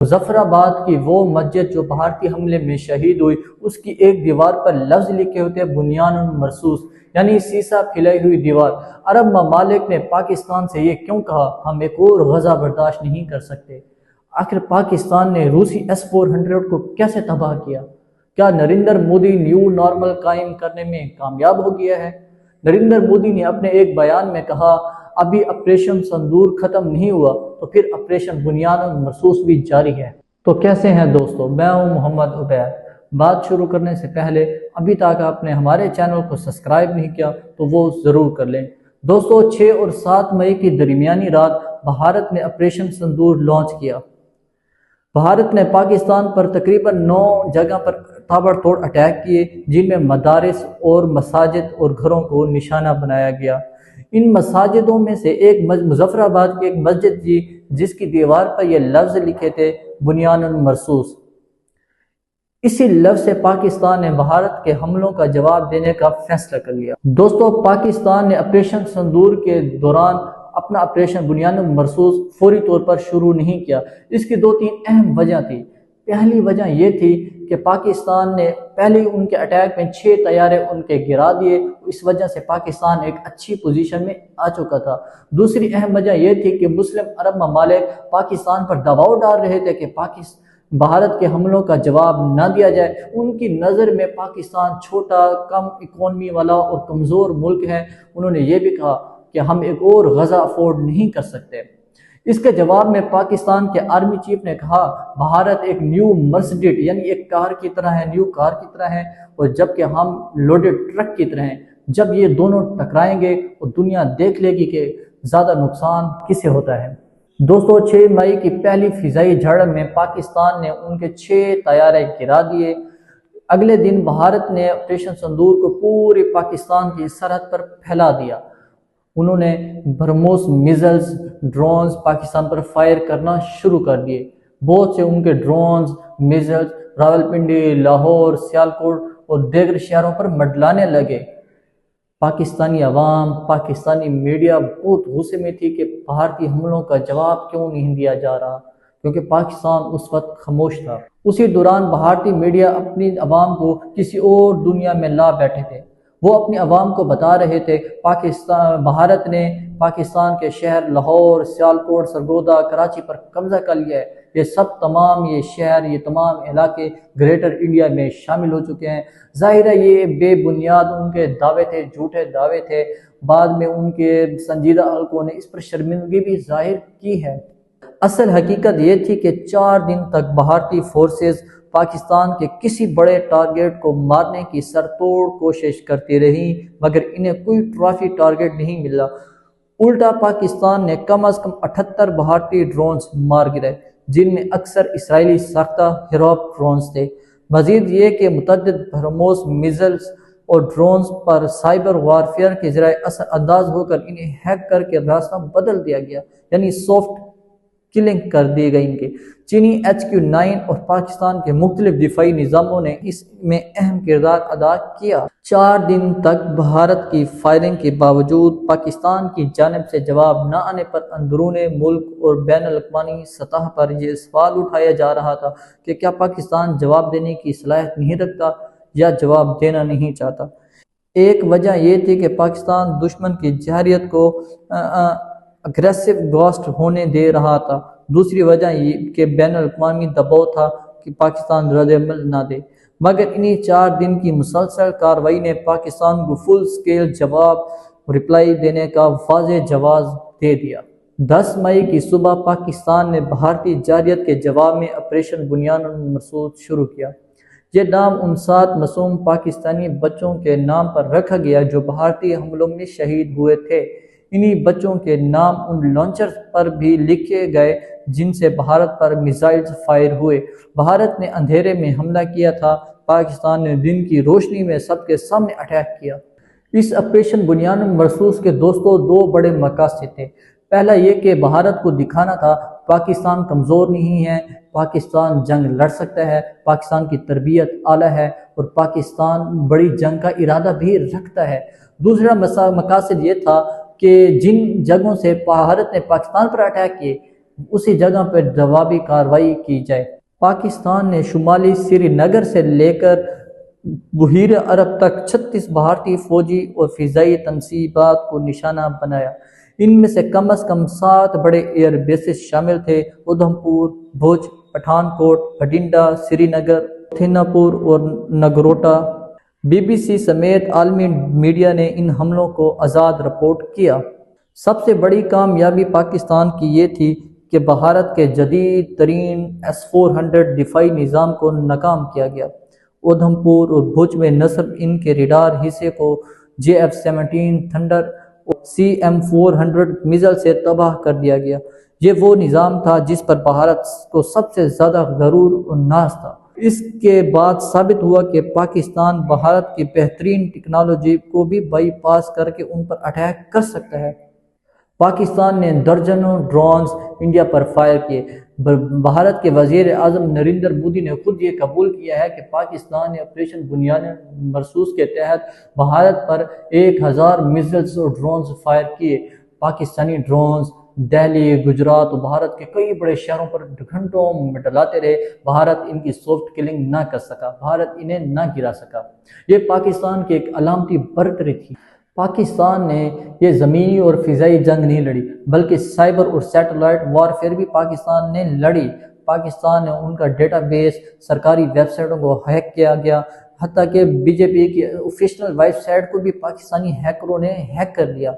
مظفر آباد کی وہ مسجد جو بھارتی حملے میں شہید ہوئی، اس کی ایک دیوار پر لفظ لکھے ہوتے ہیں بنیان مرصوص، یعنی سیسا پھیلائی ہوئی دیوار۔ عرب ممالک نے پاکستان سے یہ کیوں کہا ہم ایک اور غزہ برداشت نہیں کر سکتے؟ آخر پاکستان نے روسی S-400 کو کیسے تباہ کیا؟ کیا نریندر مودی نیو نارمل قائم کرنے میں کامیاب ہو گیا ہے؟ نریندر مودی نے اپنے ایک بیان میں کہا ابھی آپریشن سندور ختم نہیں ہوا تو پھر آپریشن بنیان مرصوص بھی جاری ہے۔ تو کیسے ہیں دوستو، میں ہوں محمد عبید۔ بات شروع کرنے سے پہلے ابھی تک آپ نے ہمارے چینل کو سبسکرائب نہیں کیا تو وہ ضرور کر لیں۔ دوستو 6 اور 7 مئی کی درمیانی رات بھارت نے آپریشن سندور لانچ کیا۔ بھارت نے پاکستان پر تقریباً 9 جگہ پر تابڑ توڑ اٹیک کیے، جن میں مدارس اور مساجد اور گھروں کو نشانہ بنایا گیا۔ ان مساجدوں میں سے ایک مظفر آباد کی ایک مسجد تھی جس کی دیوار پر یہ لفظ لکھے تھے بنیان مرصوص۔ اسی لفظ سے پاکستان نے بھارت کے حملوں کا جواب دینے کا فیصلہ کر لیا۔ دوستو پاکستان نے آپریشن سندور کے دوران اپنا آپریشن بنیان مرصوص فوری طور پر شروع نہیں کیا۔ اس کی 2-3 اہم وجہ تھی۔ پہلی وجہ یہ تھی کہ پاکستان نے پہلے ان کے اٹیک میں 6 طیارے ان کے گرا دیے، اس وجہ سے پاکستان ایک اچھی پوزیشن میں آ چکا تھا۔ دوسری اہم وجہ یہ تھی کہ مسلم عرب ممالک پاکستان پر دباؤ ڈال رہے تھے کہ بھارت کے حملوں کا جواب نہ دیا جائے۔ ان کی نظر میں پاکستان چھوٹا، کم اکانومی والا اور کمزور ملک ہے۔ انہوں نے یہ بھی کہا کہ ہم ایک اور غزہ افورڈ نہیں کر سکتے۔ اس کے جواب میں پاکستان کے آرمی چیف نے کہا بھارت ایک نیو مرسڈیز یعنی ایک کار کی طرح ہے، نیو کار کی طرح ہے، اور جبکہ ہم لوڈڈ ٹرک کی طرح ہیں۔ جب یہ دونوں ٹکرائیں گے تو دنیا دیکھ لے گی کہ زیادہ نقصان کسے ہوتا ہے۔ دوستو 6 مئی کی پہلی فضائی جھڑپ میں پاکستان نے ان کے 6 طیارے گرا دیے۔ اگلے دن بھارت نے آپریشن سندور کو پورے پاکستان کی سرحد پر پھیلا دیا۔ انہوں نے برہموس میزائلز، ڈرونز پاکستان پر فائر کرنا شروع کر دیے۔ بہت سے ان کے ڈرونز، میزائلز راولپنڈی، لاہور، سیالکوٹ اور دیگر شہروں پر منڈلانے لگے۔ پاکستانی عوام، پاکستانی میڈیا بہت غصے میں تھی کہ بھارتی حملوں کا جواب کیوں نہیں دیا جا رہا، کیونکہ پاکستان اس وقت خاموش تھا۔ اسی دوران بھارتی میڈیا اپنی عوام کو کسی اور دنیا میں لا بیٹھے تھے۔ وہ اپنی عوام کو بتا رہے تھے بھارت نے پاکستان کے شہر لاہور، سیالکوٹ، سرگودا، کراچی پر قبضہ کر لیا ہے۔ یہ شہر، یہ تمام علاقے گریٹر انڈیا میں شامل ہو چکے ہیں۔ ظاہر ہے یہ بے بنیاد ان کے دعوے تھے، جھوٹے دعوے تھے۔ بعد میں ان کے سنجیدہ حلقوں نے اس پر شرمندگی بھی ظاہر کی ہے۔ اصل حقیقت یہ تھی کہ 4 دن تک بھارتی فورسز پاکستان کے کسی بڑے ٹارگٹ کو مارنے کی سر توڑ کوشش کرتی رہی، مگر انہیں کوئی ٹرافی ٹارگٹ نہیں ملا۔ الٹا پاکستان نے کم از کم 78 بھارتی ڈرونز مار گرائے، جن میں اکثر اسرائیلی ساختہ ہیروپ ڈرونز تھے۔ مزید یہ کہ متعدد برہموس میزائلز اور ڈرونز پر سائبر وارفیئر کے ذریعے اثر انداز ہو کر انہیں ہیک کر کے راستہ بدل دیا گیا، یعنی سافٹ کلنگ کر دی گئی ان کے۔ چینی HQ-9 اور پاکستان کے مختلف دفاعی نظاموں نے اس میں اہم کردار ادا کیا۔ 4 دن تک بھارت کی فائرنگ کے باوجود پاکستان کی جانب سے جواب نہ آنے پر اندرون ملک اور بین الاقوامی سطح پر یہ سوال اٹھایا جا رہا تھا کہ کیا پاکستان جواب دینے کی صلاحیت نہیں رکھتا یا جواب دینا نہیں چاہتا۔ ایک وجہ یہ تھی کہ پاکستان دشمن کی جارحیت کو اگریسو گوسٹ ہونے دے رہا تھا۔ دوسری وجہ یہ کہ بین الاقوامی دباؤ تھا کہ پاکستان رد عمل نہ دے، مگر انہی 4 دن کی مسلسل کارروائی نے پاکستان کو فل سکیل جواب رپلائی دینے کا واضح جواز دے دیا۔ 10 مئی کی صبح پاکستان نے بھارتی جارحیت کے جواب میں آپریشن بنیان مرصوص شروع کیا۔ یہ نام ان 7 معصوم پاکستانی بچوں کے نام پر رکھا گیا جو بھارتی حملوں میں شہید ہوئے تھے۔ انہی بچوں کے نام ان لانچرز پر بھی لکھے گئے جن سے بھارت پر میزائلز فائر ہوئے۔ بھارت نے اندھیرے میں حملہ کیا تھا، پاکستان نے دن کی روشنی میں سب کے سامنے اٹیک کیا۔ اس آپریشن بنیان مرصوص کے دوستوں 2 بڑے مقاصد تھے۔ پہلا یہ کہ بھارت کو دکھانا تھا پاکستان کمزور نہیں ہے، پاکستان جنگ لڑ سکتا ہے، پاکستان کی تربیت اعلیٰ ہے اور پاکستان بڑی جنگ کا ارادہ بھی رکھتا ہے۔ دوسرا مقاصد یہ تھا کہ جن جگہوں سے بھارت نے پاکستان پر اٹیک کیے اسی جگہ پر جوابی کارروائی کی جائے۔ پاکستان نے شمالی سری نگر سے لے کر بحیرہ عرب تک 36 بھارتی فوجی اور فضائی تنصیبات کو نشانہ بنایا۔ ان میں سے کم از کم 7 بڑے ایئر بیسز شامل تھے: ادھمپور، بھوج، پٹھان کوٹ، بھٹنڈا، سری نگر، تھینا پور اور نگروٹا۔ بی بی سی سمیت عالمی میڈیا نے ان حملوں کو آزاد رپورٹ کیا۔ سب سے بڑی کامیابی پاکستان کی یہ تھی کہ بھارت کے جدید ترین S-400 دفاعی نظام کو ناکام کیا گیا۔ ادھمپور اور بھوج میں نہ صرف ان کے ریڈار حصے کو JF-17 تھنڈر اور CM-400 میزائل سے تباہ کر دیا گیا۔ یہ وہ نظام تھا جس پر بھارت کو سب سے زیادہ غرور و ناز تھا۔ اس کے بعد ثابت ہوا کہ پاکستان بھارت کی بہترین ٹیکنالوجی کو بھی بائی پاس کر کے ان پر اٹیک کر سکتا ہے۔ پاکستان نے درجنوں ڈرونز انڈیا پر فائر کیے۔ بھارت کے وزیر اعظم نریندر مودی نے خود یہ قبول کیا ہے کہ پاکستان نے آپریشن بنیاد مرصوص کے تحت بھارت پر 1000 میزائلز اور ڈرونز فائر کیے۔ پاکستانی ڈرونز دہلی، گجرات اور بھارت کے کئی بڑے شہروں پر گھنٹوں منڈلاتے رہے۔ بھارت ان کی سافٹ کلنگ نہ کر سکا، بھارت انہیں نہ گرا سکا۔ یہ پاکستان کی ایک علامتی برتری تھی۔ پاکستان نے یہ زمینی اور فضائی جنگ نہیں لڑی، بلکہ سائبر اور سیٹلائٹ وارفیئر بھی پاکستان نے لڑی۔ پاکستان نے ان کا ڈیٹا بیس، سرکاری ویب سائٹوں کو ہیک کیا گیا، حتیٰ کہ BJP کی آفیشنل ویب سائٹ کو بھی پاکستانی ہیکروں نے ہیک کر لیا۔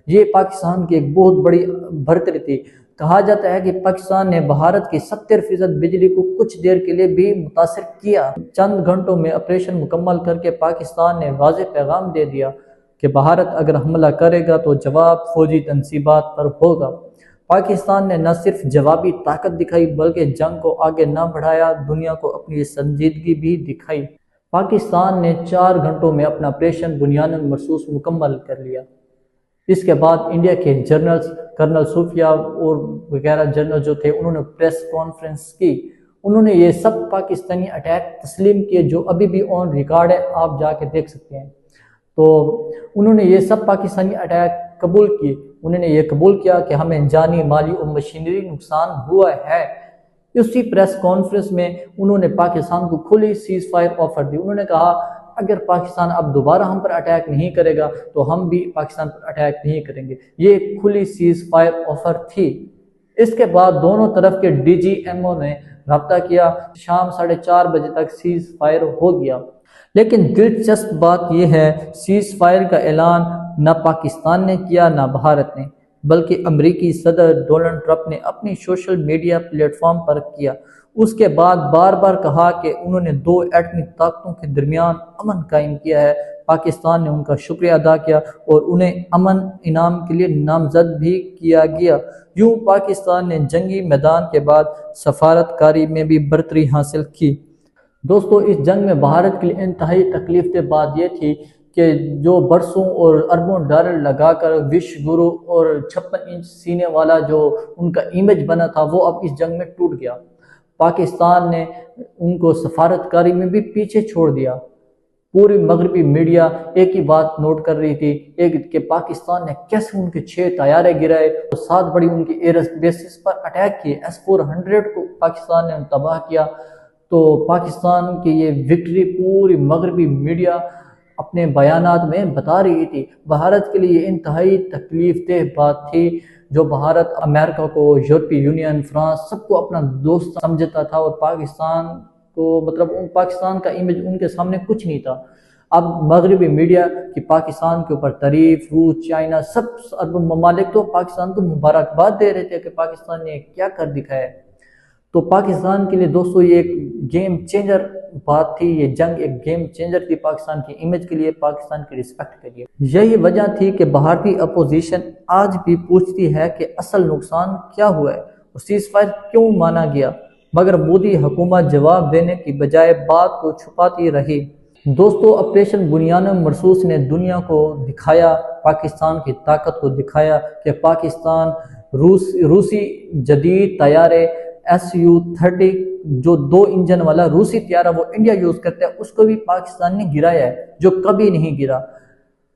یہ پاکستان کی ایک بہت بڑی برتری تھی۔ کہا جاتا ہے کہ پاکستان نے بھارت کی 70% بجلی کو کچھ دیر کے لیے بھی متاثر کیا۔ چند گھنٹوں میں آپریشن مکمل کر کے پاکستان نے واضح پیغام دے دیا کہ بھارت اگر حملہ کرے گا تو جواب فوجی تنصیبات پر ہوگا۔ پاکستان نے نہ صرف جوابی طاقت دکھائی بلکہ جنگ کو آگے نہ بڑھایا، دنیا کو اپنی سنجیدگی بھی دکھائی۔ پاکستان نے 4 گھنٹوں میں اپنا آپریشن بنیاد مرصوص مکمل کر لیا۔ اس کے بعد انڈیا کے جنرلز، کرنل صوفیہ اور وغیرہ جنرل جو تھے، انہوں نے پریس کانفرنس کی۔ انہوں نے یہ سب پاکستانی اٹیک تسلیم کیے جو ابھی بھی آن ریکارڈ ہے، آپ جا کے دیکھ سکتے ہیں۔ تو انہوں نے یہ سب پاکستانی اٹیک قبول کیے۔ انہوں نے یہ قبول کیا کہ ہمیں جانی، مالی اور مشینری نقصان ہوا ہے۔ اسی پریس کانفرنس میں انہوں نے پاکستان کو کھلی سیز فائر آفر دی۔ انہوں نے کہا اگر پاکستان اب دوبارہ ہم پر اٹیک نہیں کرے گا تو ہم بھی پاکستان پر اٹیک نہیں کریں گے۔ یہ کھلی سیز فائر آفر تھی۔ اس کے بعد دونوں طرف کے DGMO نے رابطہ کیا۔ شام 4:30 بجے تک سیز فائر ہو گیا۔ لیکن دلچسپ بات یہ ہے، سیز فائر کا اعلان نہ پاکستان نے کیا نہ بھارت نے، بلکہ امریکی صدر ڈونلڈ ٹرمپ نے اپنی سوشل میڈیا پلیٹ فارم پر کیا۔ اس کے بعد بار بار کہا کہ انہوں نے 2 ایٹمی طاقتوں کے درمیان امن قائم کیا ہے۔ پاکستان نے ان کا شکریہ ادا کیا اور انہیں امن انعام کے لیے نامزد بھی کیا گیا۔ یوں پاکستان نے جنگی میدان کے بعد سفارت کاری میں بھی برتری حاصل کی۔ دوستو، اس جنگ میں بھارت کے لیے انتہائی تکلیف دہ بات یہ تھی کہ جو برسوں اور اربوں ڈالر لگا کر وش گرو اور 56 انچ سینے والا جو ان کا امیج بنا تھا وہ اب اس جنگ میں ٹوٹ گیا۔ پاکستان نے ان کو سفارت کاری میں بھی پیچھے چھوڑ دیا۔ پوری مغربی میڈیا ایک ہی بات نوٹ کر رہی تھی کہ پاکستان نے کیسے ان کے 6 طیارے گرائے اور 7 بڑی ان کی ایئر بیسز پر اٹیک کیے۔ S-400 کو پاکستان نے تباہ کیا۔ تو پاکستان کی یہ وکٹری پوری مغربی میڈیا اپنے بیانات میں بتا رہی تھی۔ بھارت کے لیے یہ انتہائی تکلیف دہ بات تھی۔ جو بھارت امریکہ کو، یورپی یونین، فرانس سب کو اپنا دوست سمجھتا تھا اور پاکستان کو پاکستان کا امیج ان کے سامنے کچھ نہیں تھا۔ اب مغربی میڈیا کی پاکستان کے اوپر تعریف، روس، چائنا سب عرب ممالک تو پاکستان کو مبارکباد دے رہے تھے کہ پاکستان نے کیا کر دکھایا ہے۔ تو پاکستان کے لیے دوستو یہ ایک گیم چینجر بات تھی، یہ جنگ ایک گیم چینجر تھی پاکستان کی امیج کے لیے، پاکستان کی رسپیکٹ کے لیے۔ یہی وجہ تھی کہ بھارتی اپوزیشن آج بھی پوچھتی ہے کہ اصل نقصان کیا ہوا ہے اور سیز فائر کیوں مانا گیا، مگر مودی حکومت جواب دینے کی بجائے بات کو چھپاتی رہی۔ دوستو، آپریشن بنیاد مرصوص نے دنیا کو دکھایا، پاکستان کی طاقت کو دکھایا کہ پاکستان روسی جدید طیارے Su-30 جو 2 انجن والا روسی طیارہ وہ انڈیا یوز کرتا ہے، اس کو بھی پاکستان نے گرایا ہے جو کبھی نہیں گرا۔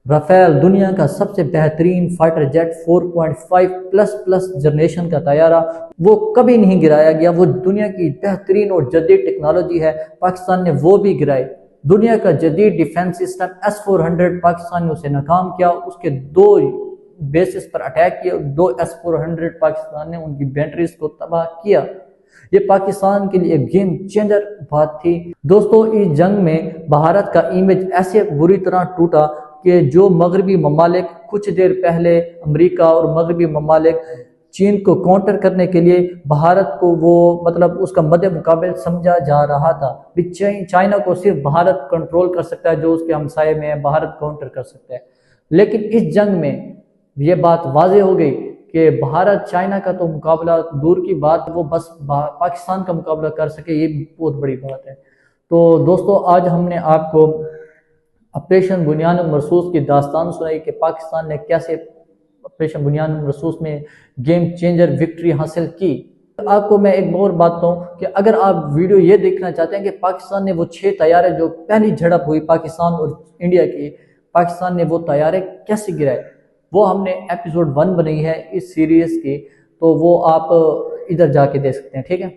رافیل دنیا کا سب سے بہترین فائٹر جیٹ 4.5 جنریشن کا طیارہ، وہ کبھی نہیں گرایا گیا، وہ دنیا کی بہترین اور جدید ٹیکنالوجی ہے، پاکستان نے وہ بھی گرائے۔ دنیا کا جدید ڈیفنس سسٹم S-400 پاکستان نے اسے ناکام کیا، اس کے 2 بیسز پر اٹیک کیا، 2 S-400 پاکستان نے ان کی بیٹریز کو تباہ کیا۔ یہ پاکستان کے لیے ایک گیم چینجر بات تھی۔ دوستو اس جنگ میں بھارت کا امیج ایسے بری طرح ٹوٹا کہ جو مغربی ممالک کچھ دیر پہلے امریکہ اور مغربی ممالک چین کو کاؤنٹر کرنے کے لیے بھارت کو وہ اس کا مد مقابل سمجھا جا رہا تھا، چائنا کو صرف بھارت کنٹرول کر سکتا ہے، جو اس کے ہمسائے میں ہے، بھارت کاؤنٹر کر سکتا ہے۔ لیکن اس جنگ میں یہ بات واضح ہو گئی کہ بھارت چائنا کا تو مقابلہ دور کی بات، وہ بس پاکستان کا مقابلہ کر سکے، یہ بہت بڑی بات ہے۔ تو دوستو آج ہم نے آپ کو آپریشن بنیان مرصوص کی داستان سنائی کہ پاکستان نے کیسے آپریشن بنیان مرصوص میں گیم چینجر وکٹری حاصل کی۔ آپ کو میں ایک اور بات کہوں کہ اگر آپ ویڈیو یہ دیکھنا چاہتے ہیں کہ پاکستان نے وہ 6 طیارے جو پہلی جھڑپ ہوئی پاکستان اور انڈیا کی، پاکستان نے وہ طیارے کیسے گرائے، وہ ہم نے ایپیسوڈ 1 بنائی ہے اس سیریز کی، تو وہ آپ ادھر جا کے دیکھ سکتے ہیں، ٹھیک ہے۔